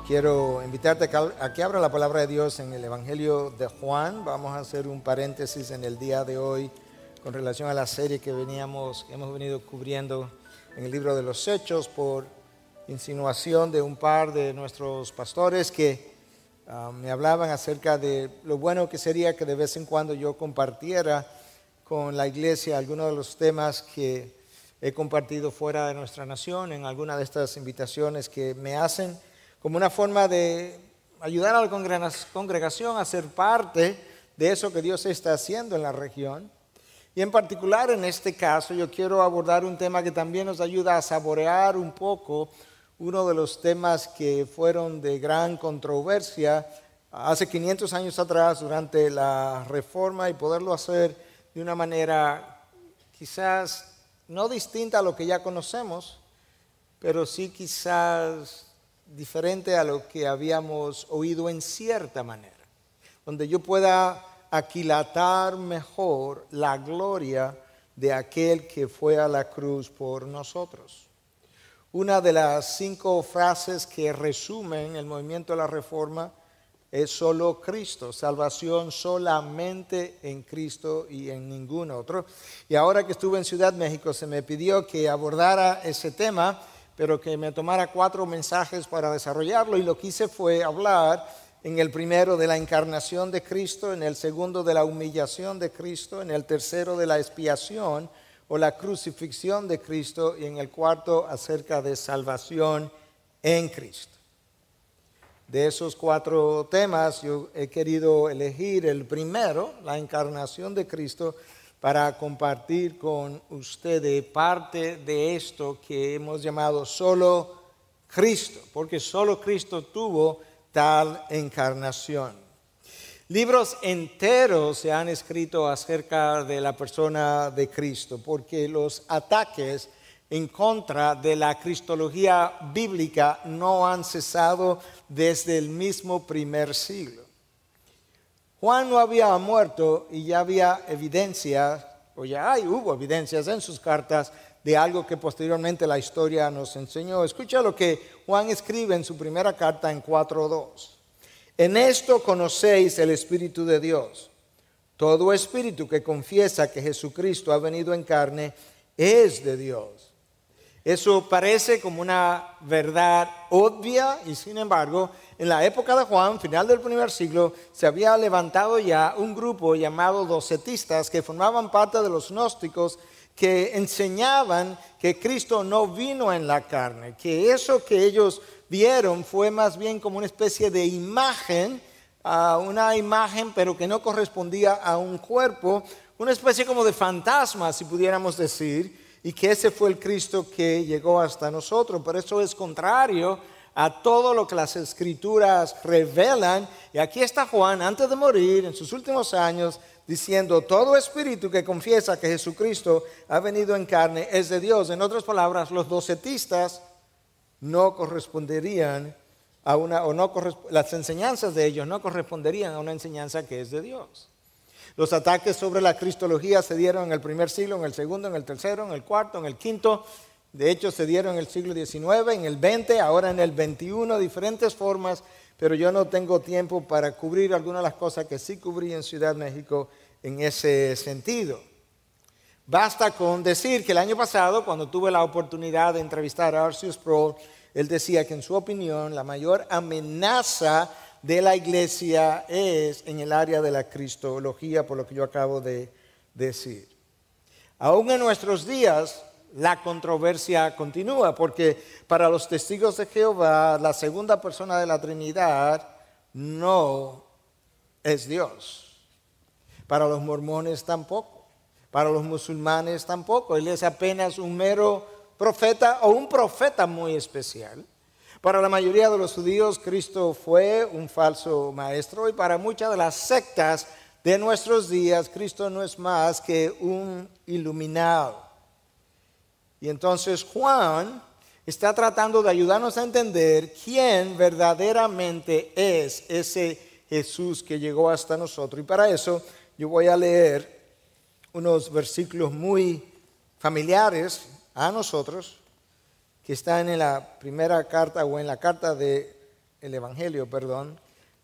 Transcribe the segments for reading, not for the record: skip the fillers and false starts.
Quiero invitarte a que abra la palabra de Dios en el Evangelio de Juan. Vamos a hacer un paréntesis en el día de hoy con relación a la serie que hemos venido cubriendo en el libro de los Hechos por insinuación de un par de nuestros pastores que me hablaban acerca de lo bueno que sería que de vez en cuando yo compartiera con la iglesia algunos de los temas que he compartido fuera de nuestra nación en alguna de estas invitaciones que me hacen como una forma de ayudar a la congregación a ser parte de eso que Dios está haciendo en la región. Y en particular en este caso yo quiero abordar un tema que también nos ayuda a saborear un poco uno de los temas que fueron de gran controversia hace 500 años atrás durante la Reforma y poderlo hacer de una manera quizás no distinta a lo que ya conocemos, pero sí quizás diferente a lo que habíamos oído en cierta manera, donde yo pueda aquilatar mejor la gloria de aquel que fue a la cruz por nosotros. Una de las 5 frases que resumen el movimiento de la Reforma es solo Cristo, salvación solamente en Cristo y en ningún otro. Y ahora que estuve en Ciudad México se me pidió que abordara ese tema, pero que me tomara 4 mensajes para desarrollarlo, y lo que hice fue hablar en el primero de la encarnación de Cristo, en el segundo de la humillación de Cristo, en el tercero de la expiación o la crucifixión de Cristo, y en el cuarto acerca de salvación en Cristo. De esos 4 temas yo he querido elegir el primero, la encarnación de Cristo, para compartir con ustedes parte de esto que hemos llamado solo Cristo, porque solo Cristo tuvo tal encarnación. Libros enteros se han escrito acerca de la persona de Cristo, porque los ataques en contra de la cristología bíblica no han cesado desde el mismo primer siglo. Juan no había muerto y ya había evidencias, hubo evidencias en sus cartas de algo que posteriormente la historia nos enseñó. Escucha lo que Juan escribe en su primera carta en 4:2. En esto conocéis el Espíritu de Dios. Todo espíritu que confiesa que Jesucristo ha venido en carne es de Dios. Eso parece como una verdad obvia y sin embargo, en la época de Juan, final del primer siglo, se había levantado ya un grupo llamado docetistas que formaban parte de los gnósticos que enseñaban que Cristo no vino en la carne, que eso que ellos vieron fue más bien como una especie de imagen, una imagen pero que no correspondía a un cuerpo, una especie como de fantasma, si pudiéramos decir, y que ese fue el Cristo que llegó hasta nosotros. Pero eso es contrario a todo lo que las Escrituras revelan. Y aquí está Juan, antes de morir, en sus últimos años, diciendo, todo espíritu que confiesa que Jesucristo ha venido en carne es de Dios. En otras palabras, los docetistas no corresponderían a las enseñanzas de ellos no corresponderían a una enseñanza que es de Dios. Los ataques sobre la cristología se dieron en el primer siglo, en el segundo, en el tercero, en el cuarto, en el quinto. De hecho, se dieron en el siglo XIX, en el XX, ahora en el XXI, diferentes formas. Pero yo no tengo tiempo para cubrir algunas de las cosas que sí cubrí en Ciudad México en ese sentido. Basta con decir que el año pasado, cuando tuve la oportunidad de entrevistar a R.C. Sproul, él decía que en su opinión la mayor amenaza de la iglesia es en el área de la cristología, por lo que yo acabo de decir. Aún en nuestros días la controversia continúa, porque para los testigos de Jehová la segunda persona de la Trinidad no es Dios. Para los mormones tampoco, para los musulmanes tampoco. Él es apenas un mero profeta o un profeta muy especial. Para la mayoría de los judíos, Cristo fue un falso maestro, y para muchas de las sectas de nuestros días, Cristo no es más que un iluminado. Y entonces Juan está tratando de ayudarnos a entender quién verdaderamente es ese Jesús que llegó hasta nosotros. Y para eso yo voy a leer unos versículos muy familiares a nosotros, que están en la primera carta o en la carta de el Evangelio,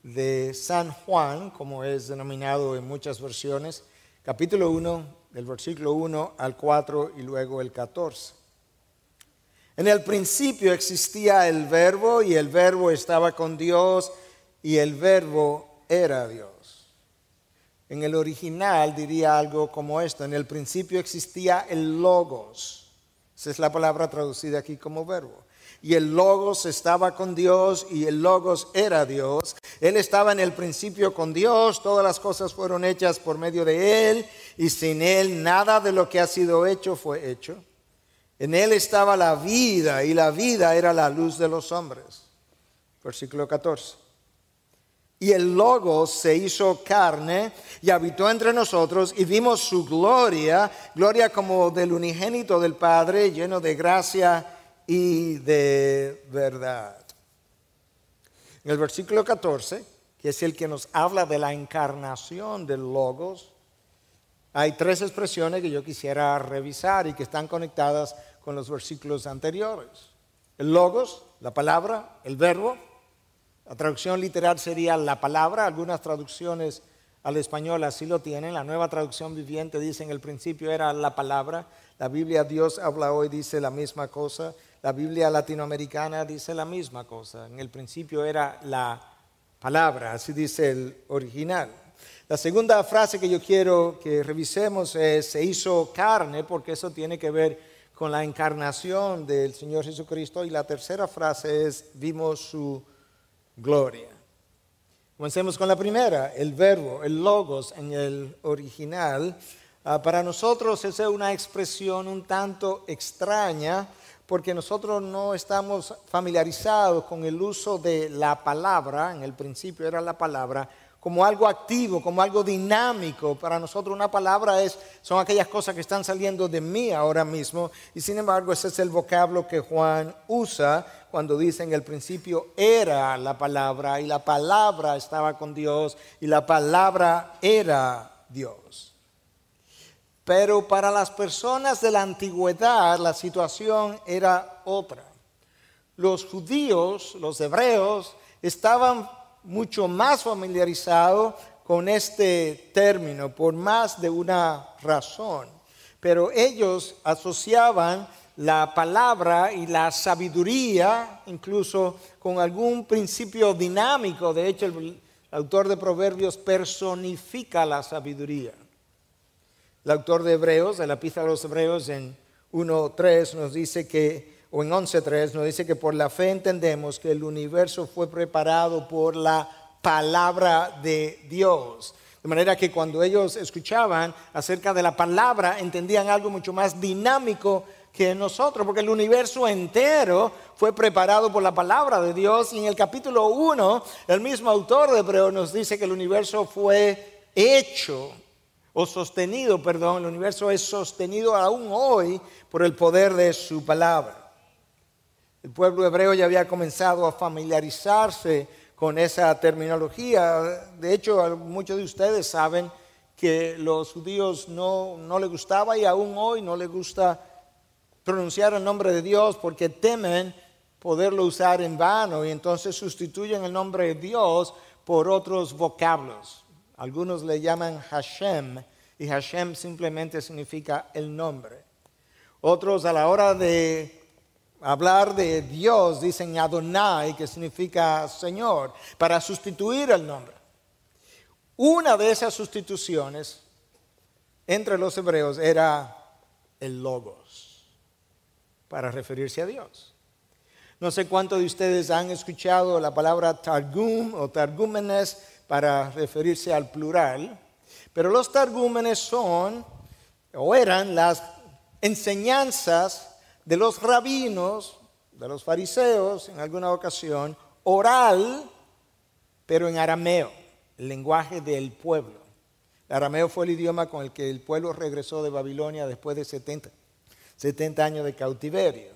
de San Juan, como es denominado en muchas versiones, capítulo 1, del versículo 1 al 4 y luego el 14. En el principio existía el Verbo y el Verbo estaba con Dios y el Verbo era Dios. En el original diría algo como esto: en el principio existía el Logos. Esa es la palabra traducida aquí como verbo. Y el Logos estaba con Dios y el Logos era Dios. Él estaba en el principio con Dios, todas las cosas fueron hechas por medio de Él y sin Él nada de lo que ha sido hecho fue hecho. En Él estaba la vida y la vida era la luz de los hombres. Versículo 14. Y el Logos se hizo carne y habitó entre nosotros y vimos su gloria, gloria como del unigénito del Padre, lleno de gracia y de verdad. En el versículo 14, que es el que nos habla de la encarnación del Logos, hay tres expresiones que yo quisiera revisar y que están conectadas con los versículos anteriores. El Logos, la palabra, el verbo. La traducción literal sería la palabra. Algunas traducciones al español así lo tienen. La Nueva Traducción Viviente dice: en el principio era la palabra. La Biblia Dios habla hoy dice la misma cosa. La Biblia latinoamericana dice la misma cosa. En el principio era la palabra, así dice el original. La segunda frase que yo quiero que revisemos es: se hizo carne, porque eso tiene que ver con la encarnación del Señor Jesucristo. Y la tercera frase es: vimos su gloria. Comencemos con la primera, el verbo, el logos en el original. Para nosotros esa es una expresión un tanto extraña, porque nosotros no estamos familiarizados con el uso de la palabra. En el principio era la palabra, como algo activo, como algo dinámico. Para nosotros una palabra son aquellas cosas que están saliendo de mí ahora mismo. Y sin embargo ese es el vocablo que Juan usa cuando dice: en el principio era la palabra y la palabra estaba con Dios y la palabra era Dios. Pero para las personas de la antigüedad la situación era otra. Los judíos, los hebreos, estaban mucho más familiarizado con este término por más de una razón, pero ellos asociaban la palabra y la sabiduría incluso con algún principio dinámico. De hecho, el autor de Proverbios personifica la sabiduría. El autor de Hebreos, de la Epístola a los Hebreos, en 1:3 nos dice que, o en 11:3 nos dice que por la fe entendemos que el universo fue preparado por la palabra de Dios. De manera que cuando ellos escuchaban acerca de la palabra, entendían algo mucho más dinámico que nosotros, porque el universo entero fue preparado por la palabra de Dios. Y en el capítulo 1, el mismo autor de Hebreos nos dice que el universo fue hecho, el universo es sostenido aún hoy por el poder de su palabra. El pueblo hebreo ya había comenzado a familiarizarse con esa terminología. De hecho, muchos de ustedes saben que los judíos no les gustaba, y aún hoy no les gusta pronunciar el nombre de Dios porque temen poderlo usar en vano, y entonces sustituyen el nombre de Dios por otros vocablos. Algunos le llaman Hashem, y Hashem simplemente significa el nombre. Otros, a la hora de hablar de Dios, dicen Adonai, que significa Señor, para sustituir el nombre. Una de esas sustituciones entre los hebreos era el Logos, para referirse a Dios. No sé cuántos de ustedes han escuchado la palabra Targum o Targúmenes para referirse al plural, pero los Targúmenes son o eran las enseñanzas de los rabinos, de los fariseos en alguna ocasión, oral, pero en arameo, el lenguaje del pueblo. El arameo fue el idioma con el que el pueblo regresó de Babilonia después de 70 años de cautiverio.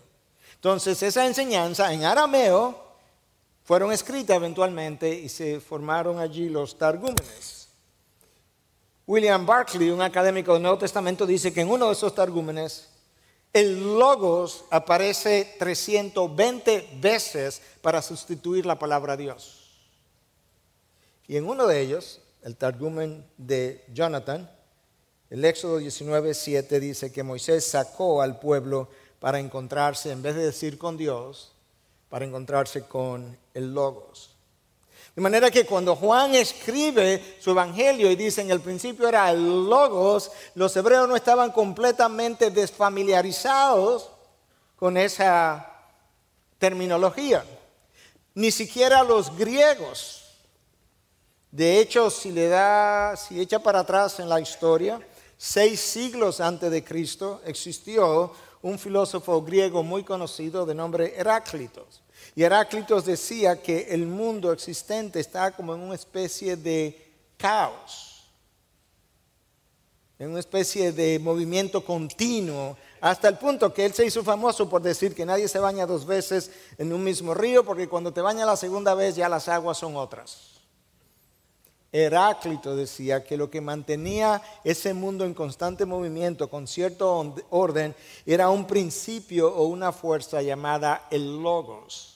Entonces, esa enseñanza en arameo fueron escritas eventualmente y se formaron allí los Targúmenes. William Barclay, un académico del Nuevo Testamento, dice que en uno de esos Targúmenes el logos aparece 320 veces para sustituir la palabra Dios. Y en uno de ellos, el Targum de Jonathan, el Éxodo 19:7 dice que Moisés sacó al pueblo para encontrarse, en vez de decir con Dios, para encontrarse con el logos. De manera que cuando Juan escribe su evangelio y dice en el principio era el logos, los hebreos no estaban completamente desfamiliarizados con esa terminología. Ni siquiera los griegos. De hecho, si echa para atrás en la historia, 6 siglos antes de Cristo existió un filósofo griego muy conocido de nombre Heráclitos. Y Heráclitos decía que el mundo existente está como en una especie de caos, en una especie de movimiento continuo, hasta el punto que él se hizo famoso por decir que nadie se baña 2 veces en un mismo río, porque cuando te bañas la segunda vez ya las aguas son otras. Heráclito decía que lo que mantenía ese mundo en constante movimiento con cierto orden era un principio o una fuerza llamada el logos.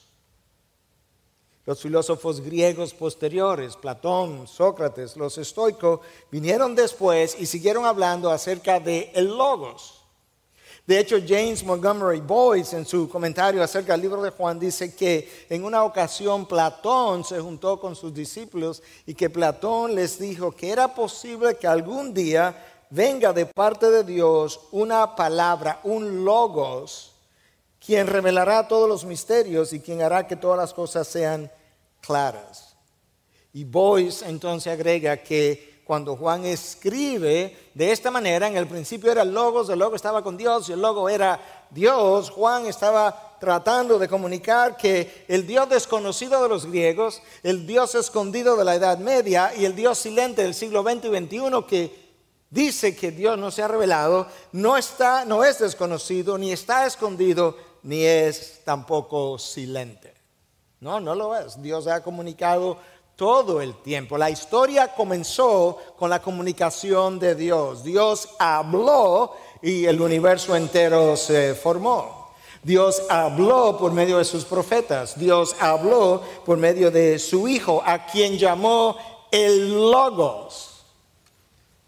Los filósofos griegos posteriores, Platón, Sócrates, los estoicos, vinieron después y siguieron hablando acerca de el logos. De hecho, James Montgomery Boyce, en su comentario acerca del libro de Juan, dice que en una ocasión Platón se juntó con sus discípulos y que Platón les dijo que era posible que algún día venga de parte de Dios una palabra, un logos, quien revelará todos los misterios y quien hará que todas las cosas sean claras. Y Boyce entonces agrega que cuando Juan escribe de esta manera, en el principio era el logos estaba con Dios y el logo era Dios, Juan estaba tratando de comunicar que el Dios desconocido de los griegos, el Dios escondido de la Edad Media y el Dios silente del siglo XX y XXI que dice que Dios no se ha revelado, no es desconocido, ni está escondido, ni es tampoco silente. No lo es. Dios ha comunicado todo el tiempo. La historia comenzó con la comunicación de Dios. Dios habló y el universo entero se formó. Dios habló por medio de sus profetas. Dios habló por medio de su Hijo, a quien llamó el Logos.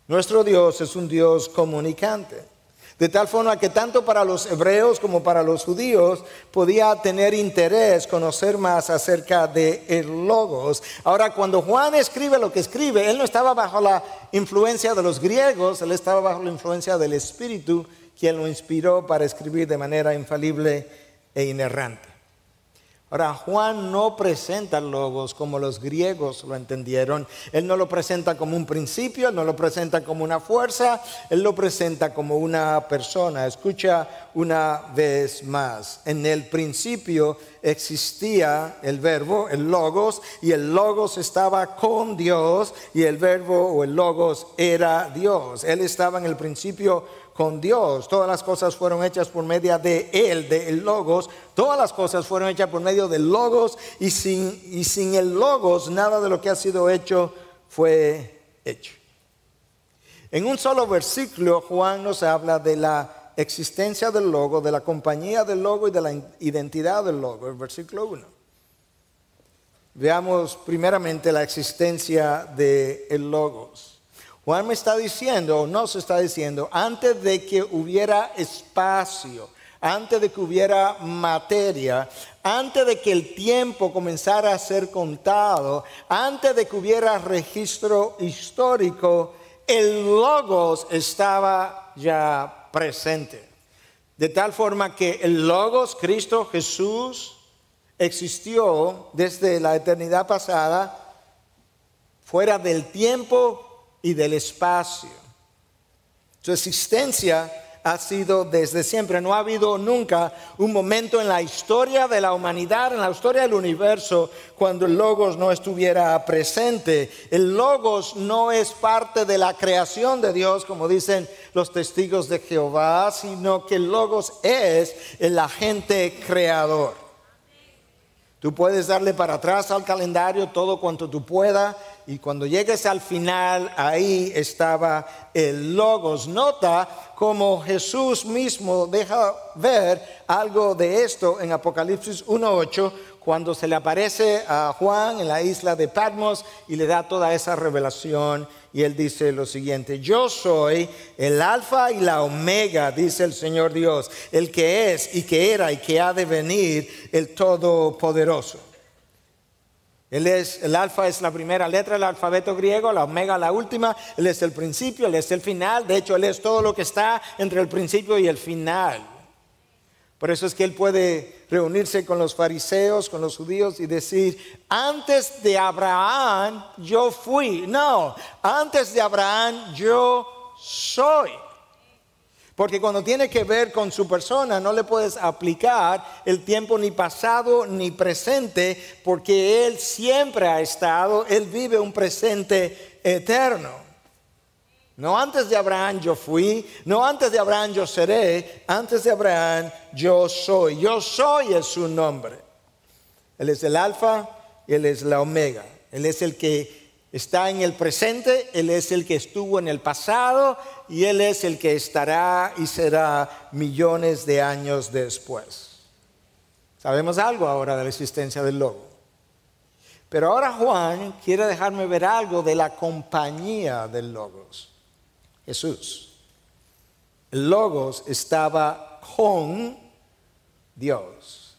Nuestro Dios es un Dios comunicante. De tal forma que tanto para los hebreos como para los judíos podía tener interés conocer más acerca de el Logos. Ahora, cuando Juan escribe lo que escribe, él no estaba bajo la influencia de los griegos, él estaba bajo la influencia del Espíritu, quien lo inspiró para escribir de manera infalible e inerrante. Ahora, Juan no presenta el logos como los griegos lo entendieron. Él no lo presenta como un principio, no lo presenta como una fuerza, él lo presenta como una persona. Escucha una vez más. En el principio existía el verbo, el logos, y el logos estaba con Dios, y el verbo o el logos era Dios. Él estaba en el principio con Dios. Todas las cosas fueron hechas por medio de Él, de el Logos. Todas las cosas fueron hechas por medio del Logos y sin el Logos nada de lo que ha sido hecho fue hecho. En un solo versículo Juan nos habla de la existencia del Logo, de la compañía del Logo y de la identidad del Logo. El versículo 1. Veamos primeramente la existencia del Logos. Juan me está diciendo, o nos está diciendo, antes de que hubiera espacio, antes de que hubiera materia, antes de que el tiempo comenzara a ser contado, antes de que hubiera registro histórico, el Logos estaba ya presente. De tal forma que el Logos, Cristo Jesús, existió desde la eternidad pasada, fuera del tiempo y del espacio. Su existencia ha sido desde siempre. No ha habido nunca un momento en la historia de la humanidad, en la historia del universo, cuando el Logos no estuviera presente. El Logos no es parte de la creación de Dios, como dicen los testigos de Jehová, sino que el Logos es el agente creador. Tú puedes darle para atrás al calendario todo cuanto tú puedas y cuando llegues al final, ahí estaba el Logos. Nota cómo Jesús mismo deja ver algo de esto en Apocalipsis 1:8, cuando se le aparece a Juan en la isla de Patmos y le da toda esa revelación. Y él dice lo siguiente: yo soy el alfa y la omega, dice el Señor Dios, el que es y que era y que ha de venir, el Todopoderoso. Él es, el alfa es la primera letra del alfabeto griego, la omega la última. Él es el principio, Él es el final. De hecho, Él es todo lo que está entre el principio y el final. Por eso es que Él puede reunirse con los fariseos, con los judíos y decir: antes de Abraham yo fui. No, antes de Abraham yo soy. Porque cuando tiene que ver con su persona, no le puedes aplicar el tiempo ni pasado ni presente, porque Él siempre ha estado, Él vive un presente eterno. No antes de Abraham yo fui, no antes de Abraham yo seré, antes de Abraham yo soy. Yo soy es su nombre. Él es el alfa y Él es la omega. Él es el que está en el presente, Él es el que estuvo en el pasado y Él es el que estará y será millones de años después. Sabemos algo ahora de la existencia del Logo. Pero ahora Juan quiere dejarme ver algo de la compañía del Logos. Jesús. El Logos estaba con Dios.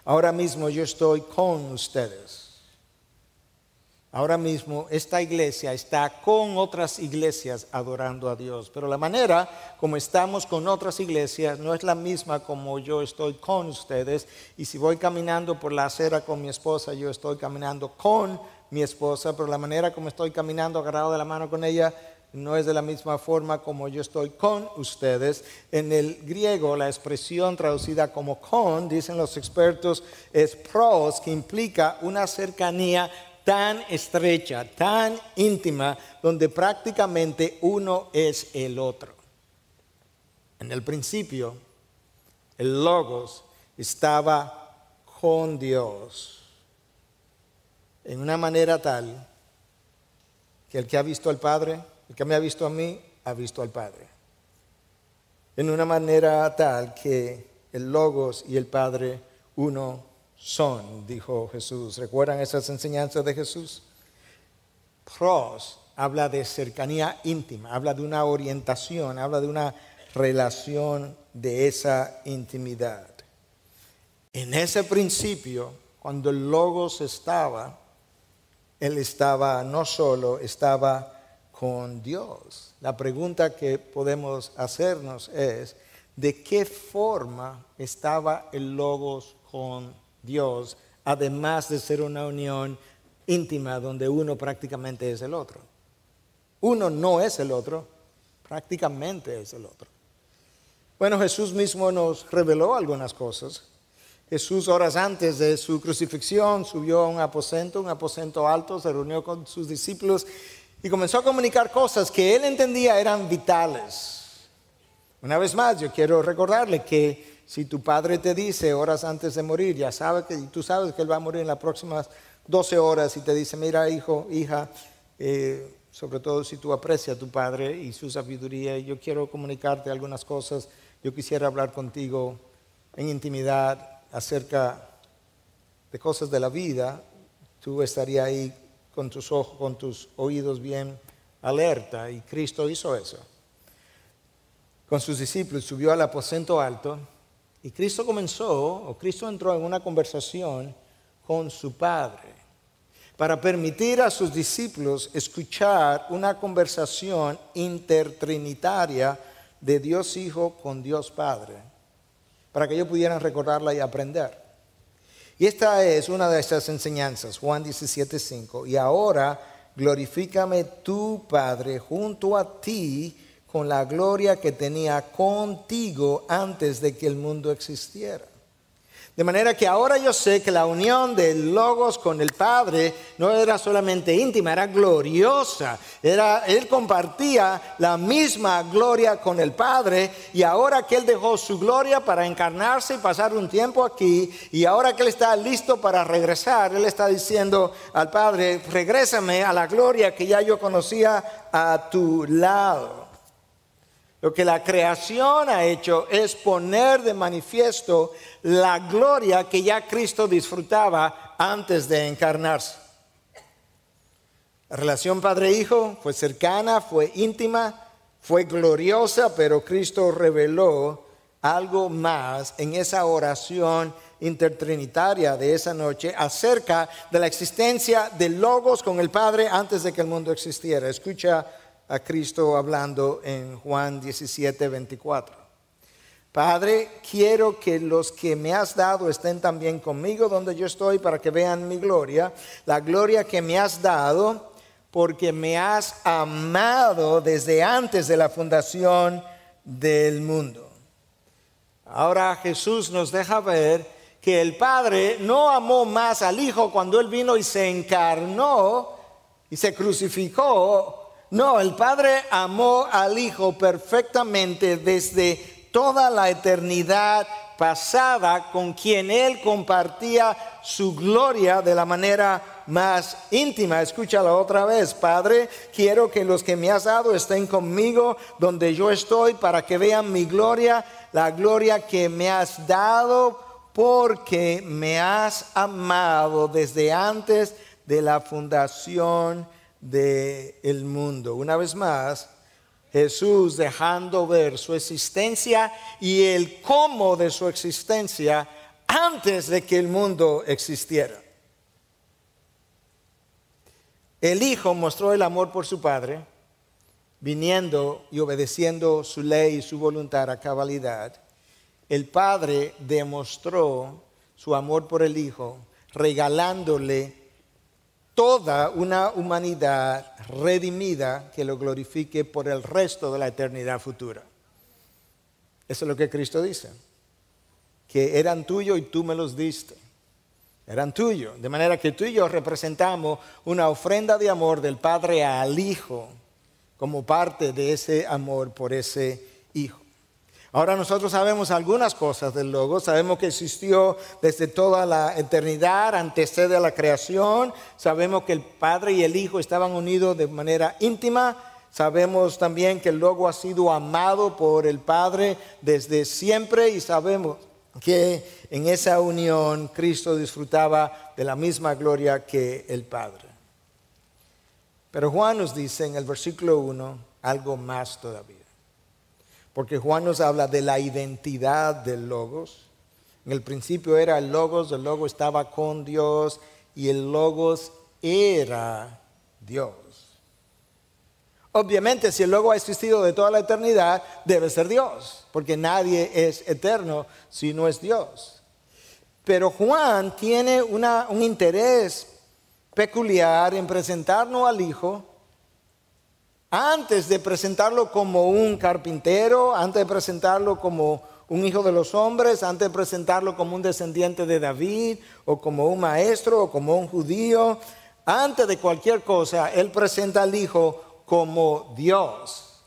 Ahora mismo yo estoy con ustedes. Ahora mismo esta iglesia está con otras iglesias adorando a Dios. Pero la manera como estamos con otras iglesias no es la misma como yo estoy con ustedes. Y si voy caminando por la acera con mi esposa, yo estoy caminando con mi esposa. Pero la manera como estoy caminando agarrado de la mano con ella no es de la misma forma como yo estoy con ustedes. En el griego la expresión traducida como con, dicen los expertos, es pros, que implica una cercanía tan estrecha, tan íntima, donde prácticamente uno es el otro. En el principio, el Logos estaba con Dios en una manera tal que el que ha visto al Padre, el que me ha visto a mí, ha visto al Padre. En una manera tal que el Logos y el Padre uno son, dijo Jesús. ¿Recuerdan esas enseñanzas de Jesús? Pros habla de cercanía íntima, habla de una orientación, habla de una relación de esa intimidad. En ese principio, cuando el Logos estaba, Él estaba no solo, estaba con Dios. La pregunta que podemos hacernos es: ¿de qué forma estaba el Logos con Dios, además de ser una unión íntima donde uno prácticamente es el otro? Uno no es el otro, prácticamente es el otro. Bueno, Jesús mismo nos reveló algunas cosas. Jesús, horas antes de su crucifixión, subió a un aposento alto, se reunió con sus discípulos y comenzó a comunicar cosas que él entendía eran vitales. Una vez más, yo quiero recordarle que si tu padre te dice horas antes de morir, ya sabe que tú sabes que él va a morir en las próximas 12 horas y te dice: mira, hijo, hija, sobre todo si tú aprecias a tu padre y su sabiduría, yo quiero comunicarte algunas cosas, yo quisiera hablar contigo en intimidad acerca de cosas de la vida. Tú estarías ahí con tus ojos, con tus oídos bien alerta, y Cristo hizo eso. Con sus discípulos subió al aposento alto y Cristo entró en una conversación con su Padre para permitir a sus discípulos escuchar una conversación intertrinitaria de Dios Hijo con Dios Padre, para que ellos pudieran recordarla y aprender. Y esta es una de estas enseñanzas, Juan 17:5. Y ahora glorifícame tu Padre junto a ti con la gloria que tenía contigo antes de que el mundo existiera. De manera que ahora yo sé que la unión del Logos con el Padre no era solamente íntima, era gloriosa. Él compartía la misma gloria con el Padre, y ahora que Él dejó su gloria para encarnarse y pasar un tiempo aquí, y ahora que Él está listo para regresar, Él está diciendo al Padre: regrésame a la gloria que ya yo conocía a tu lado. Lo que la creación ha hecho es poner de manifiesto la gloria que ya Cristo disfrutaba antes de encarnarse. La relación padre-hijo fue cercana, fue íntima, fue gloriosa, pero Cristo reveló algo más en esa oración intertrinitaria de esa noche acerca de la existencia del Logos con el Padre antes de que el mundo existiera. Escucha a Cristo hablando en Juan 17, 24. Padre, quiero que los que me has dado estén también conmigo donde yo estoy, para que vean mi gloria, la gloria que me has dado, porque me has amado desde antes de la fundación del mundo. Ahora Jesús nos deja ver que el Padre no amó más al Hijo cuando Él vino y se encarnó y se crucificó. No, el Padre amó al Hijo perfectamente desde toda la eternidad pasada, con quien Él compartía su gloria de la manera más íntima. Escúchalo otra vez. Padre, quiero que los que me has dado estén conmigo donde yo estoy, para que vean mi gloria, la gloria que me has dado, porque me has amado desde antes de la fundación del mundo. Una vez más, Jesús dejando ver su existencia y el cómo de su existencia antes de que el mundo existiera. El Hijo mostró el amor por su Padre, viniendo y obedeciendo su ley y su voluntad a cabalidad. El Padre demostró su amor por el Hijo, regalándole toda una humanidad redimida que lo glorifique por el resto de la eternidad futura. Eso es lo que Cristo dice, que eran tuyos y tú me los diste. Eran tuyos, de manera que tú y yo representamos una ofrenda de amor del Padre al Hijo, como parte de ese amor por ese Hijo. Ahora nosotros sabemos algunas cosas del Logos. Sabemos que existió desde toda la eternidad, antecede a la creación. Sabemos que el Padre y el Hijo estaban unidos de manera íntima. Sabemos también que el Logos ha sido amado por el Padre desde siempre, y sabemos que en esa unión Cristo disfrutaba de la misma gloria que el Padre. Pero Juan nos dice en el versículo 1 algo más todavía. Porque Juan nos habla de la identidad del Logos. En el principio era el Logos estaba con Dios y el Logos era Dios. Obviamente, si el Logos ha existido de toda la eternidad, debe ser Dios, porque nadie es eterno si no es Dios. Pero Juan tiene un interés peculiar en presentarnos al Hijo antes de presentarlo como un carpintero, antes de presentarlo como un hijo de los hombres, antes de presentarlo como un descendiente de David, o como un maestro, o como un judío. Antes de cualquier cosa, él presenta al Hijo como Dios.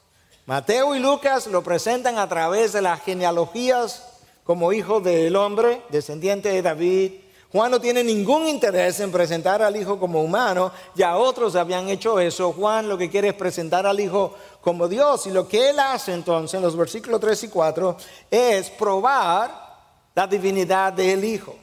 Mateo y Lucas lo presentan a través de las genealogías como hijo del hombre, descendiente de David. Juan no tiene ningún interés en presentar al Hijo como humano, ya otros habían hecho eso. Juan lo que quiere es presentar al Hijo como Dios, y lo que él hace entonces en los versículos 3 y 4 es probar la divinidad del Hijo.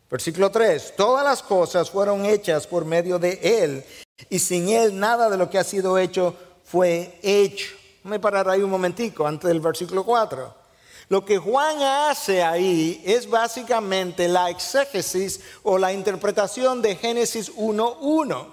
Versículo 3: todas las cosas fueron hechas por medio de Él, y sin Él nada de lo que ha sido hecho fue hecho. Déjame parar ahí un momentico antes del versículo 4. Lo que Juan hace ahí es básicamente la exégesis o la interpretación de Génesis 1:1.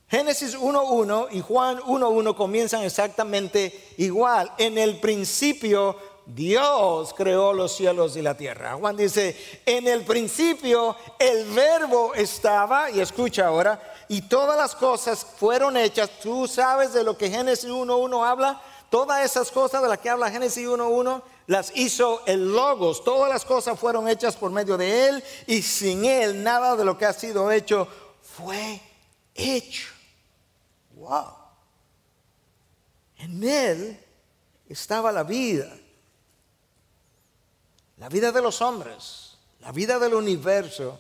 Génesis 1:1 y Juan 1:1 comienzan exactamente igual. En el principio Dios creó los cielos y la tierra. Juan dice, en el principio el verbo estaba, y escucha ahora, y todas las cosas fueron hechas. ¿Tú sabes de lo que Génesis 1:1 habla? Todas esas cosas de las que habla Génesis 1:1 las hizo el Logos. Todas las cosas fueron hechas por medio de Él, y sin Él nada de lo que ha sido hecho fue hecho. Wow. En Él estaba la vida de los hombres, la vida del universo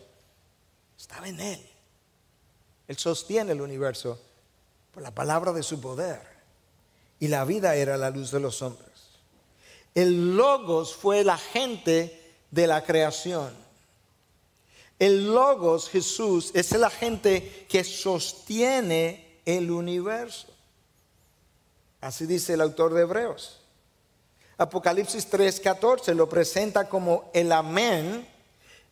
estaba en Él. Él sostiene el universo por la palabra de su poder, y la vida era la luz de los hombres. El Logos fue el agente de la creación. El Logos, Jesús, es el agente que sostiene el universo. Así dice el autor de Hebreos. Apocalipsis 3:14 lo presenta como el amén,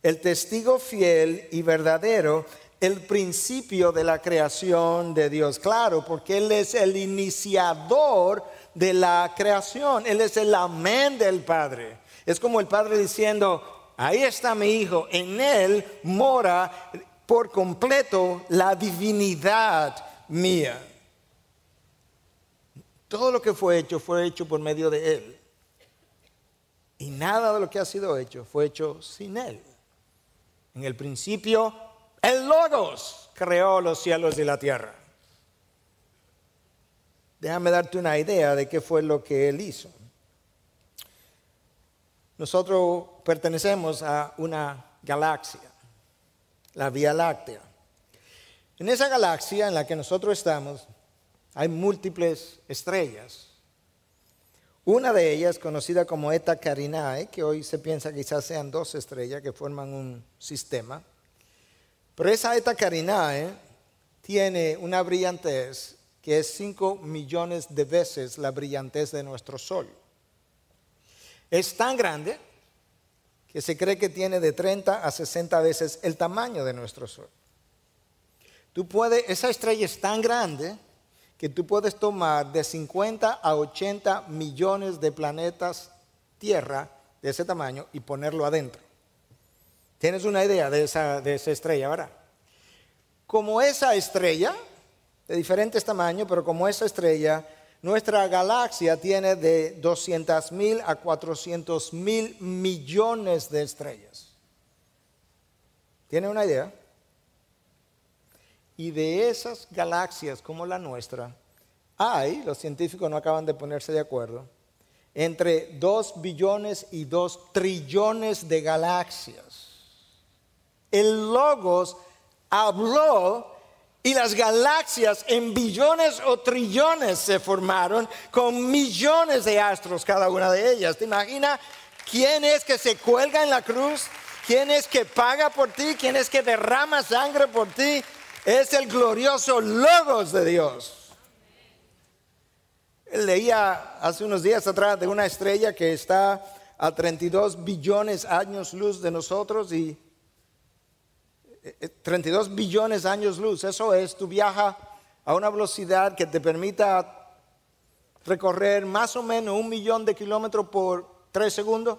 el testigo fiel y verdadero, el principio de la creación de Dios. Claro, porque Él es el iniciador de la creación. Él es el amén del Padre. Es como el Padre diciendo: ahí está mi Hijo, en Él mora por completo la divinidad mía. Todo lo que fue hecho por medio de Él. Y nada de lo que ha sido hecho fue hecho sin Él. En el principio, el Logos creó los cielos y la tierra. Déjame darte una idea de qué fue lo que Él hizo. Nosotros pertenecemos a una galaxia, la Vía Láctea. En esa galaxia en la que nosotros estamos hay múltiples estrellas. Una de ellas, conocida como Eta Carinae, que hoy se piensa quizás sean dos estrellas que forman un sistema. Pero esa Eta Carinae tiene una brillantez que es 5 millones de veces la brillantez de nuestro Sol. Es tan grande que se cree que tiene de 30 a 60 veces el tamaño de nuestro Sol. Esa estrella es tan grande que tú puedes tomar de 50 a 80 millones de planetas Tierra de ese tamaño y ponerlo adentro. ¿Tienes una idea de esa estrella, verdad? Como esa estrella, de diferentes tamaños, pero como esa estrella, nuestra galaxia tiene de 200,000 a 400,000 millones de estrellas. ¿Tiene una idea? Y de esas galaxias como la nuestra, los científicos no acaban de ponerse de acuerdo, entre 2 billones y 2 trillones de galaxias. El Logos habló y las galaxias en billones o trillones se formaron con millones de astros cada una de ellas. ¿Te imaginas quién es que se cuelga en la cruz? ¿Quién es que paga por ti? ¿Quién es que derrama sangre por ti? Es el glorioso Logos de Dios. Leía hace unos días atrás de una estrella que está a 32 billones años luz de nosotros, y 32 billones años luz, eso es, tú viajas a una velocidad que te permita recorrer más o menos 1 millón de kilómetros por 3 segundos.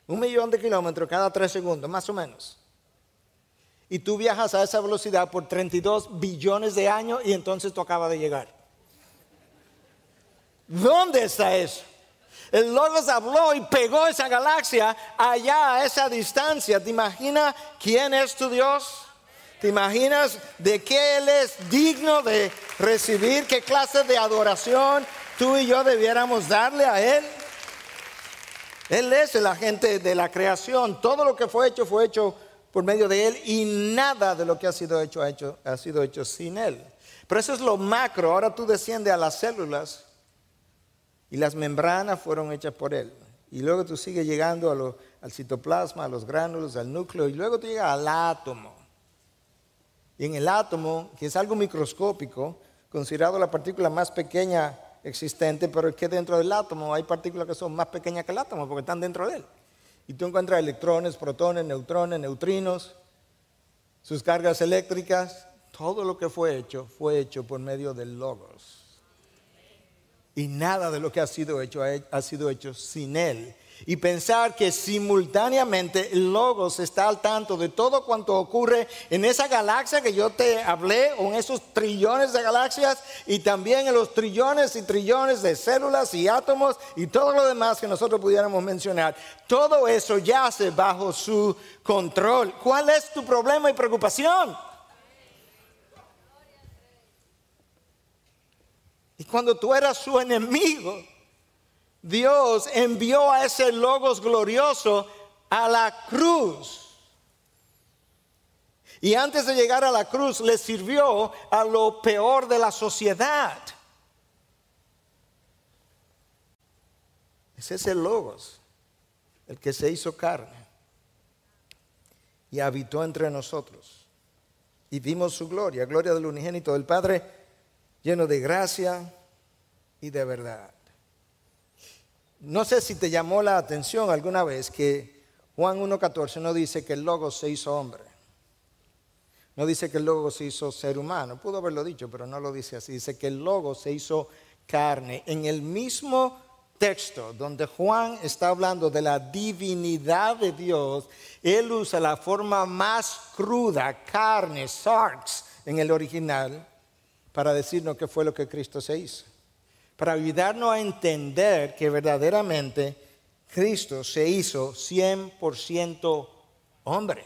1 millón de kilómetros cada 3 segundos, más o menos. Y tú viajas a esa velocidad por 32 billones de años y entonces tú acabas de llegar. ¿Dónde está eso? El Logos habló y pegó esa galaxia allá a esa distancia. ¿Te imaginas quién es tu Dios? ¿Te imaginas de qué Él es digno de recibir? ¿Qué clase de adoración tú y yo debiéramos darle a Él? Él es el agente de la creación. Todo lo que fue hecho por medio de Él, y nada de lo que ha sido hecho sin Él. Pero eso es lo macro. Ahora tú desciendes a las células y las membranas fueron hechas por Él. Y luego tú sigues llegando al citoplasma, a los gránulos, al núcleo, y luego tú llegas al átomo. Y en el átomo, que es algo microscópico, considerado la partícula más pequeña existente, pero es que dentro del átomo hay partículas que son más pequeñas que el átomo porque están dentro de él. Y tú encuentras electrones, protones, neutrones, neutrinos, sus cargas eléctricas. Todo lo que fue hecho por medio del Logos. Y nada de lo que ha sido hecho sin Él. y pensar que simultáneamente el Logos está al tanto de todo cuanto ocurre en esa galaxia que yo te hablé, o en esos trillones de galaxias, y también en los trillones y trillones de células y átomos y todo lo demás que nosotros pudiéramos mencionar. Todo eso yace bajo su control. ¿Cuál es tu problema y preocupación? Y cuando tú eras su enemigo, Dios envió a ese Logos glorioso a la cruz. Y antes de llegar a la cruz, le sirvió a lo peor de la sociedad. Ese es el Logos, el que se hizo carne y habitó entre nosotros. Y vimos su gloria, gloria del unigénito del Padre, lleno de gracia y de verdad. No sé si te llamó la atención alguna vez que Juan 1:14 no dice que el Logos se hizo hombre. No dice que el Logos se hizo ser humano. Pudo haberlo dicho, pero no lo dice así. Dice que el Logos se hizo carne. En el mismo texto donde Juan está hablando de la divinidad de Dios, él usa la forma más cruda, carne, sarx, en el original, para decirnos qué fue lo que Cristo se hizo. Para ayudarnos a entender que verdaderamente Cristo se hizo 100% hombre.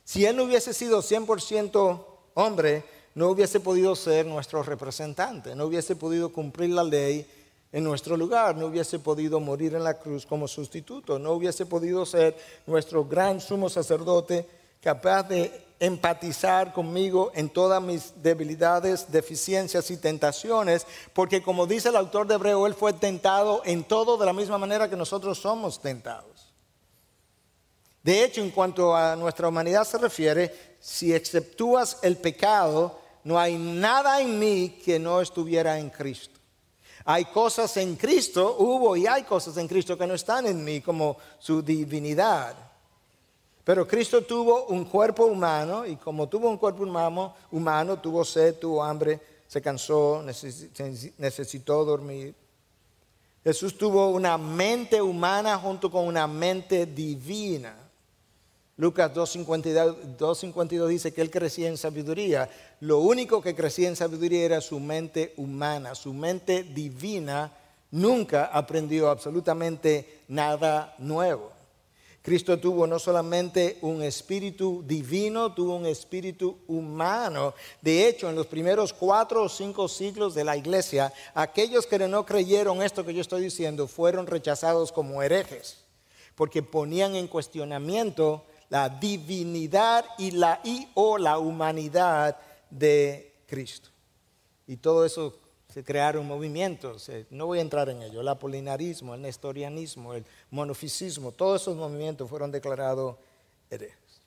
Si Él no hubiese sido 100% hombre, no hubiese podido ser nuestro representante, no hubiese podido cumplir la ley en nuestro lugar, no hubiese podido morir en la cruz como sustituto, no hubiese podido ser nuestro gran sumo sacerdote capaz de empatizar conmigo en todas mis debilidades, deficiencias y tentaciones, porque como dice el autor de Hebreo, Él fue tentado en todo de la misma manera que nosotros somos tentados. De hecho, en cuanto a nuestra humanidad se refiere, si exceptúas el pecado, no hay nada en mí que no estuviera en Cristo. Hay cosas en Cristo, hubo y hay cosas en Cristo que no están en mí, como su divinidad. Pero Cristo tuvo un cuerpo humano, y como tuvo un cuerpo humano, tuvo sed, tuvo hambre, se cansó, necesitó dormir. Jesús tuvo una mente humana junto con una mente divina. Lucas 2:52 dice que Él crecía en sabiduría. Lo único que crecía en sabiduría era su mente humana. Su mente divina nunca aprendió absolutamente nada nuevo. Cristo tuvo no solamente un espíritu divino, tuvo un espíritu humano. De hecho, en los primeros 4 o 5 siglos de la iglesia, aquellos que no creyeron esto que yo estoy diciendo fueron rechazados como herejes, porque ponían en cuestionamiento la divinidad o la humanidad de Cristo. Y todo eso se crearon movimientos, no voy a entrar en ello, el apolinarismo, el nestorianismo, el monofisismo, todos esos movimientos fueron declarados herejes.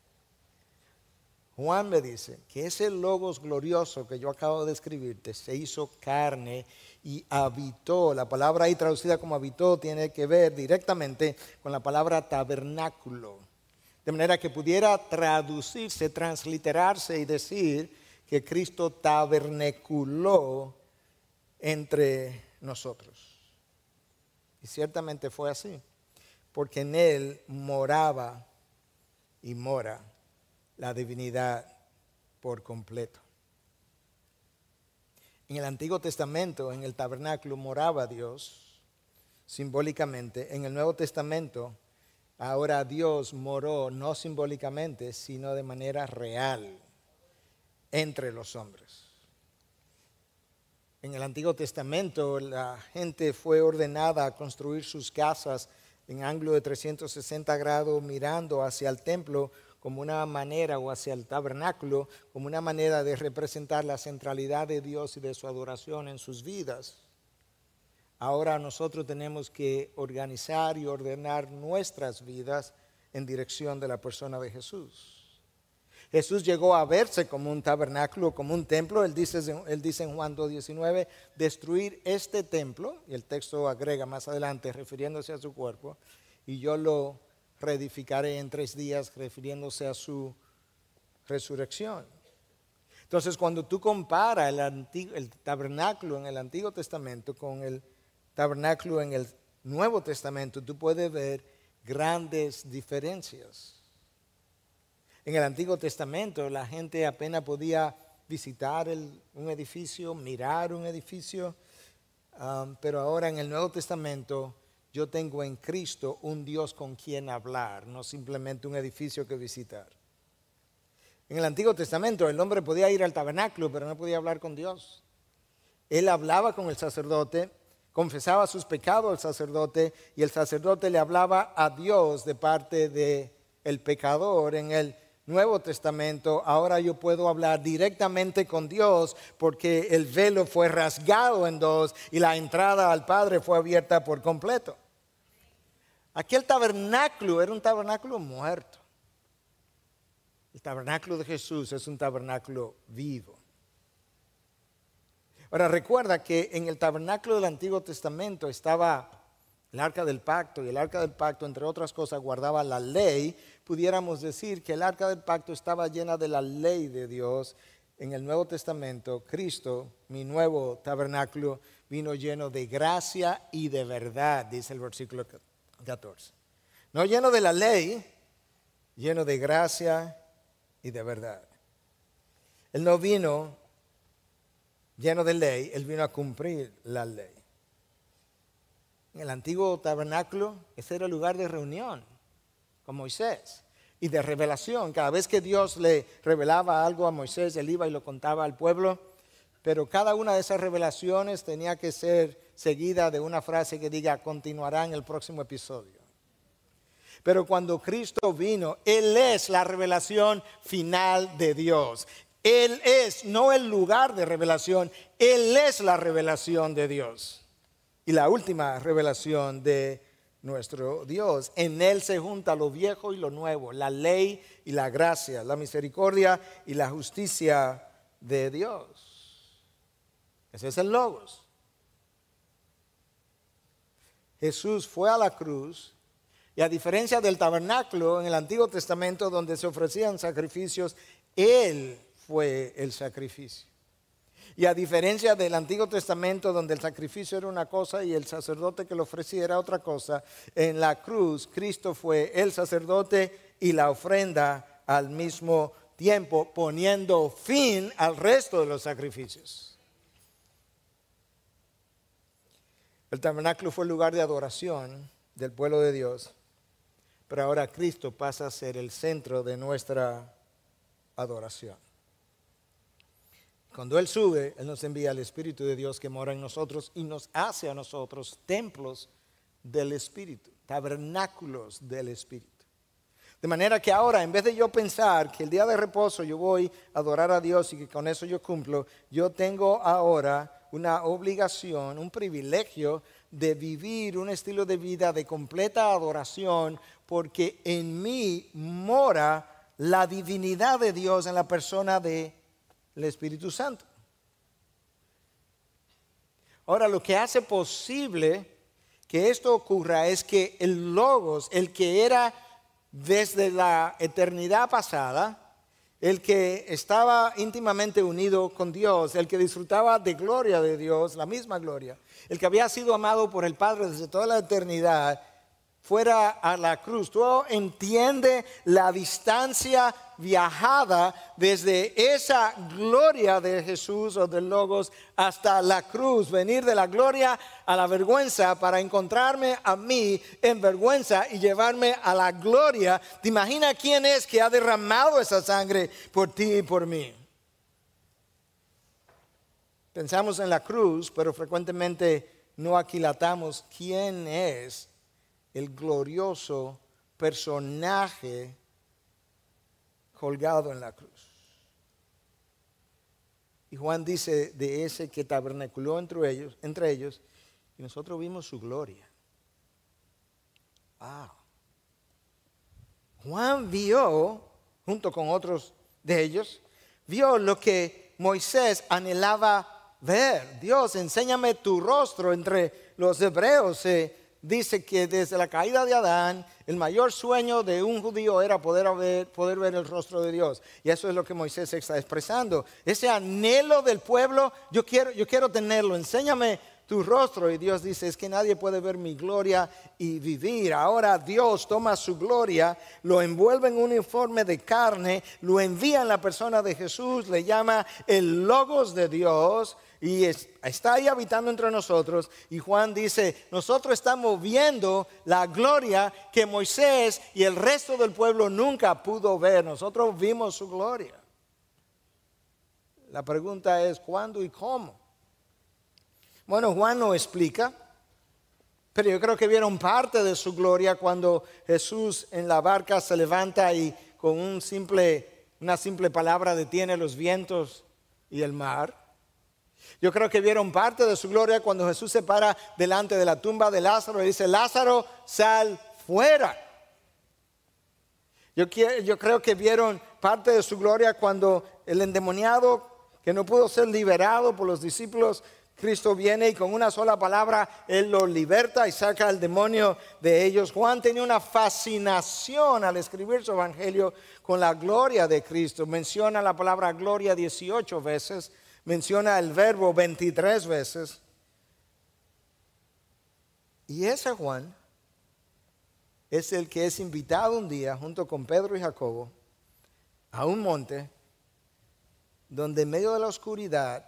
Juan me dice que ese Logos glorioso que yo acabo de escribirte se hizo carne y habitó. La palabra ahí traducida como habitó tiene que ver directamente con la palabra tabernáculo, de manera que pudiera traducirse, transliterarse y decir que Cristo tabernaculó entre nosotros. Y ciertamente fue así, porque en Él moraba y mora la divinidad por completo. En el Antiguo Testamento, en el tabernáculo moraba Dios simbólicamente. En el Nuevo Testamento, ahora Dios moró no simbólicamente, sino de manera real entre los hombres. En el Antiguo Testamento la gente fue ordenada a construir sus casas en ángulo de 360 grados mirando hacia el templo como una manera, o hacia el tabernáculo, como una manera de representar la centralidad de Dios y de su adoración en sus vidas. Ahora nosotros tenemos que organizar y ordenar nuestras vidas en dirección de la persona de Jesús. Jesús llegó a verse como un tabernáculo, como un templo. Él dice en Juan 2:19, destruir este templo, y el texto agrega más adelante refiriéndose a su cuerpo, y yo lo reedificaré en 3 días, refiriéndose a su resurrección. Entonces, cuando tú comparas el tabernáculo en el Antiguo Testamento con el tabernáculo en el Nuevo Testamento tú puedes ver grandes diferencias. En el Antiguo Testamento la gente apenas podía visitar un edificio, mirar un edificio, pero ahora en el Nuevo Testamento yo tengo en Cristo un Dios con quien hablar, no simplemente un edificio que visitar. En el Antiguo Testamento el hombre podía ir al tabernáculo, pero no podía hablar con Dios. Él hablaba con el sacerdote, confesaba sus pecados al sacerdote y el sacerdote le hablaba a Dios de parte del pecador. En el Nuevo Testamento ahora yo puedo hablar directamente con Dios porque el velo fue rasgado en dos y la entrada al Padre fue abierta por completo. Aquel tabernáculo era un tabernáculo muerto. El tabernáculo de Jesús es un tabernáculo vivo. Ahora recuerda que en el tabernáculo del Antiguo Testamento estaba el arca del pacto, y el arca del pacto, entre otras cosas, guardaba la ley. Pudiéramos decir que el arca del pacto estaba llena de la ley de Dios. En el Nuevo Testamento, Cristo, mi nuevo tabernáculo, vino lleno de gracia y de verdad, dice el versículo 14. No lleno de la ley, lleno de gracia y de verdad. Él no vino lleno de ley, Él vino a cumplir la ley. En el antiguo tabernáculo, ese era el lugar de reunión con Moisés y de revelación. Cada vez que Dios le revelaba algo a Moisés, él iba y lo contaba al pueblo. Pero cada una de esas revelaciones tenía que ser seguida de una frase que diga, continuará en el próximo episodio. Pero cuando Cristo vino, Él es la revelación final de Dios. Él es no el lugar de revelación, Él es la revelación de Dios. Y la última revelación de nuestro Dios. En Él se junta lo viejo y lo nuevo, la ley y la gracia, la misericordia y la justicia de Dios. Ese es el Logos. Jesús fue a la cruz y a diferencia del tabernáculo en el Antiguo Testamento donde se ofrecían sacrificios, Él fue el sacrificio. Y a diferencia del Antiguo Testamento donde el sacrificio era una cosa y el sacerdote que lo ofrecía era otra cosa, en la cruz Cristo fue el sacerdote y la ofrenda al mismo tiempo, poniendo fin al resto de los sacrificios. El tabernáculo fue el lugar de adoración del pueblo de Dios, pero ahora Cristo pasa a ser el centro de nuestra adoración. Cuando Él sube, Él nos envía al Espíritu de Dios que mora en nosotros y nos hace a nosotros templos del Espíritu, tabernáculos del Espíritu. De manera que ahora, en vez de yo pensar que el día de reposo yo voy a adorar a Dios y que con eso yo cumplo, yo tengo ahora una obligación, un privilegio de vivir un estilo de vida de completa adoración, porque en mí mora la divinidad de Dios en la persona del Espíritu Santo. Ahora, lo que hace posible que esto ocurra es que el Logos, el que era desde la eternidad pasada, el que estaba íntimamente unido con Dios, el que disfrutaba de gloria de Dios, la misma gloria, el que había sido amado por el Padre desde toda la eternidad, fuera a la cruz. Tú entiendes la distancia viajada desde esa gloria de Jesús o del Logos hasta la cruz, venir de la gloria a la vergüenza para encontrarme a mí en vergüenza y llevarme a la gloria. ¿Te imaginas quién es que ha derramado esa sangre por ti y por mí? Pensamos en la cruz, pero frecuentemente no aquilatamos quién es el glorioso personaje colgado en la cruz. Y Juan dice de ese que tabernaculó entre ellos, y nosotros vimos su gloria. Wow. Juan vio, junto con otros de ellos, vio lo que Moisés anhelaba ver. Dios, enséñame tu rostro. Entre los hebreos dice que desde la caída de Adán, el mayor sueño de un judío era poder ver el rostro de Dios. Y eso es lo que Moisés está expresando. Ese anhelo del pueblo, yo quiero tenerlo. Enséñame tu rostro. Y Dios dice, es que nadie puede ver mi gloria y vivir. Ahora Dios toma su gloria, lo envuelve en un uniforme de carne, lo envía en la persona de Jesús, le llama el Logos de Dios y está ahí habitando entre nosotros. Y Juan dice, nosotros estamos viendo la gloria que Moisés y el resto del pueblo nunca pudo ver. Nosotros vimos su gloria. La pregunta es, ¿cuándo y cómo? Bueno, Juan no explica, pero yo creo que vieron parte de su gloria cuando Jesús en la barca se levanta y con una simple palabra detiene los vientos y el mar. Yo creo que vieron parte de su gloria cuando Jesús se para delante de la tumba de Lázaro y dice, Lázaro, sal fuera. Yo creo que vieron parte de su gloria cuando el endemoniado que no pudo ser liberado por los discípulos, Cristo viene y con una sola palabra Él los liberta y saca al demonio de ellos. Juan tenía una fascinación al escribir su evangelio con la gloria de Cristo. Menciona la palabra gloria 18 veces, menciona el verbo 23 veces. Y ese Juan es el que es invitado un día junto con Pedro y Jacobo a un monte donde en medio de la oscuridad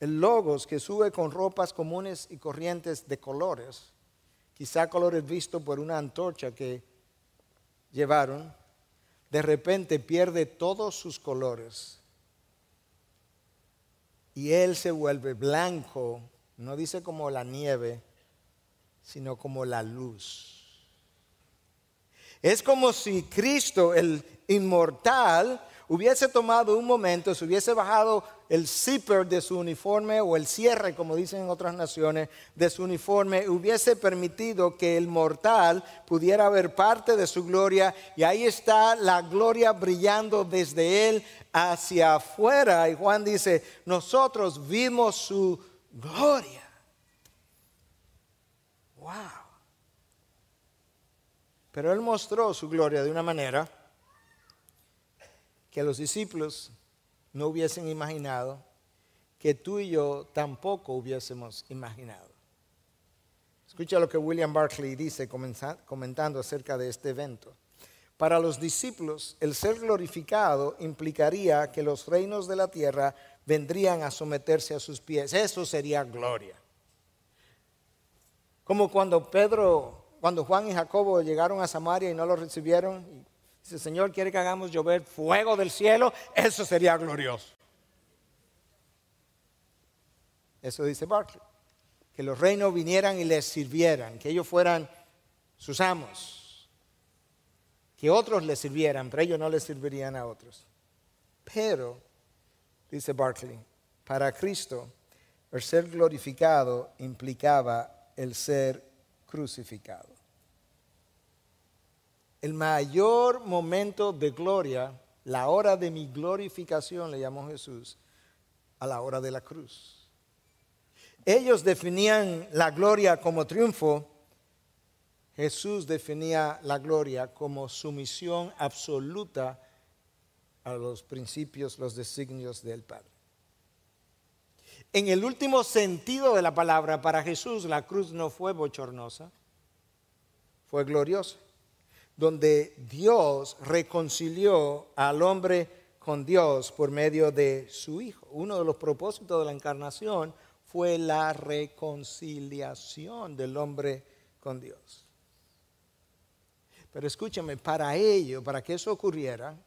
el Logos, que sube con ropas comunes y corrientes de colores, quizá colores vistos por una antorcha que llevaron, de repente pierde todos sus colores y él se vuelve blanco, no dice como la nieve, sino como la luz. Es como si Cristo, el inmortal, hubiese tomado un momento, se hubiese bajado el zipper de su uniforme o el cierre, como dicen en otras naciones, de su uniforme, hubiese permitido que el mortal pudiera ver parte de su gloria y ahí está la gloria brillando desde él hacia afuera. Y Juan dice, nosotros vimos su gloria. Wow. Pero él mostró su gloria de una manera que los discípulos no hubiesen imaginado, que tú y yo tampoco hubiésemos imaginado. Escucha lo que William Barclay dice comentando acerca de este evento. Para los discípulos, el ser glorificado implicaría que los reinos de la tierra vendrían a someterse a sus pies. Eso sería gloria. Como cuando Juan y Jacobo llegaron a Samaria y no lo recibieron, y si el Señor quiere que hagamos llover fuego del cielo, eso sería glorioso. Eso dice Barclay, que los reinos vinieran y les sirvieran, que ellos fueran sus amos, que otros les sirvieran, pero ellos no les servirían a otros. Pero, dice Barclay, para Cristo el ser glorificado implicaba el ser crucificado. El mayor momento de gloria, la hora de mi glorificación, le llamó Jesús, a la hora de la cruz. Ellos definían la gloria como triunfo. Jesús definía la gloria como sumisión absoluta a los principios, los designios del Padre. En el último sentido de la palabra, para Jesús la cruz no fue bochornosa, fue gloriosa, donde Dios reconcilió al hombre con Dios por medio de su Hijo. Uno de los propósitos de la encarnación fue la reconciliación del hombre con Dios. Pero escúchame, para que eso ocurriera,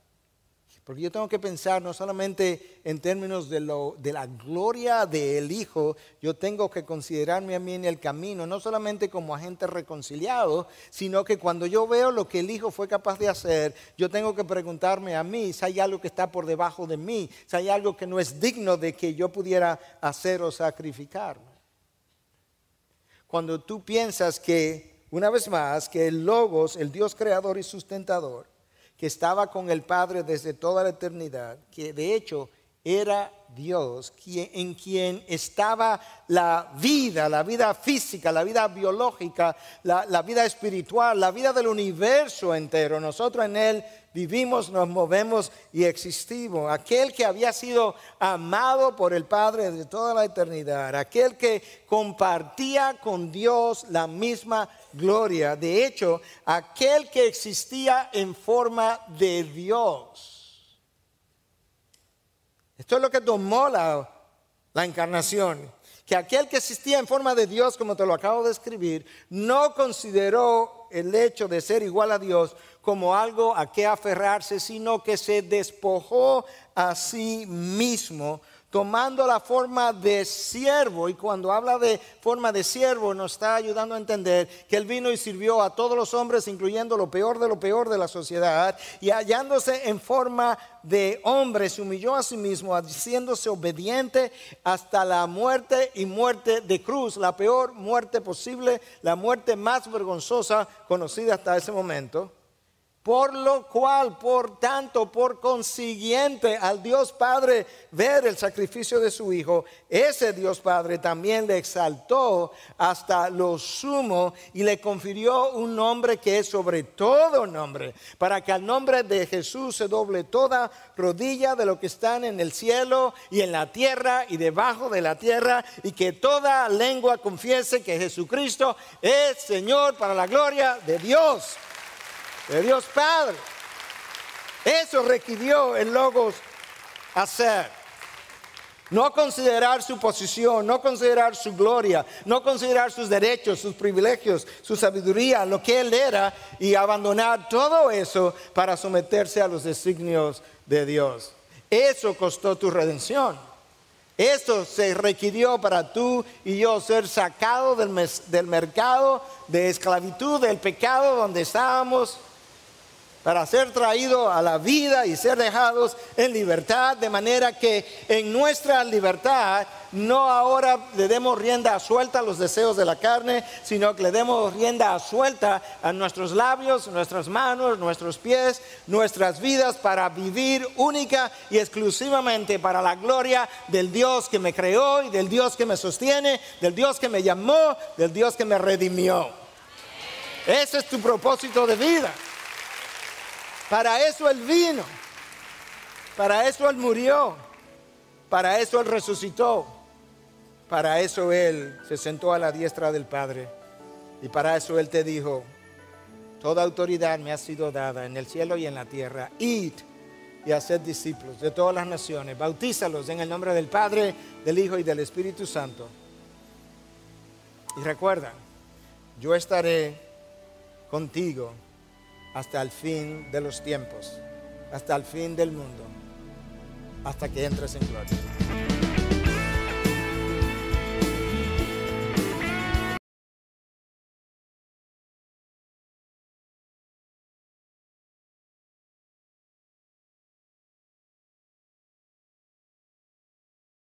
porque yo tengo que pensar no solamente en términos de la gloria del Hijo, yo tengo que considerarme a mí en el camino, no solamente como agente reconciliado, sino que cuando yo veo lo que el Hijo fue capaz de hacer, yo tengo que preguntarme a mí si hay algo que está por debajo de mí, si hay algo que no es digno de que yo pudiera hacer o sacrificarme. Cuando tú piensas que, una vez más, que el Logos, el Dios creador y sustentador, que estaba con el Padre desde toda la eternidad, que de hecho era Dios, en quien estaba la vida física, la vida biológica, la vida espiritual, la vida del universo entero. Nosotros en Él vivimos, nos movemos y existimos. Aquel que había sido amado por el Padre de toda la eternidad, aquel que compartía con Dios la misma gloria. De hecho, aquel que existía en forma de Dios. Esto es lo que tomó la encarnación, que aquel que existía en forma de Dios, como te lo acabo de escribir, no consideró el hecho de ser igual a Dios como algo a que aferrarse, sino que se despojó a sí mismo, tomando la forma de siervo. Y cuando habla de forma de siervo, nos está ayudando a entender que Él vino y sirvió a todos los hombres, incluyendo lo peor de la sociedad, y hallándose en forma de hombre, se humilló a sí mismo, haciéndose obediente hasta la muerte, y muerte de cruz, la peor muerte posible, la muerte más vergonzosa conocida hasta ese momento. Por lo cual, por tanto, por consiguiente, al Dios Padre ver el sacrificio de su Hijo, ese Dios Padre también le exaltó hasta lo sumo y le confirió un nombre que es sobre todo nombre, para que al nombre de Jesús se doble toda rodilla de lo que están en el cielo y en la tierra y debajo de la tierra, y que toda lengua confiese que Jesucristo es Señor, para la gloria de Dios Padre. Eso requirió el Logos hacer. No considerar su posición, no considerar su gloria, no considerar sus derechos, sus privilegios, su sabiduría, lo que Él era, y abandonar todo eso para someterse a los designios de Dios. Eso costó tu redención. Eso se requirió para tú y yo ser sacados del mercado de esclavitud, del pecado donde estábamos, para ser traídos a la vida y ser dejados en libertad, de manera que en nuestra libertad no ahora le demos rienda suelta a los deseos de la carne, sino que le demos rienda suelta a nuestros labios, nuestras manos, nuestros pies, nuestras vidas, para vivir única y exclusivamente para la gloria del Dios que me creó y del Dios que me sostiene, del Dios que me llamó, del Dios que me redimió. Ese es tu propósito de vida. Para eso Él vino, para eso Él murió, para eso Él resucitó, para eso Él se sentó a la diestra del Padre, y para eso Él te dijo: toda autoridad me ha sido dada en el cielo y en la tierra. Id y haced discípulos de todas las naciones, bautízalos en el nombre del Padre, del Hijo y del Espíritu Santo. Y recuerda, yo estaré contigo hasta el fin de los tiempos, hasta el fin del mundo, hasta que entres en gloria.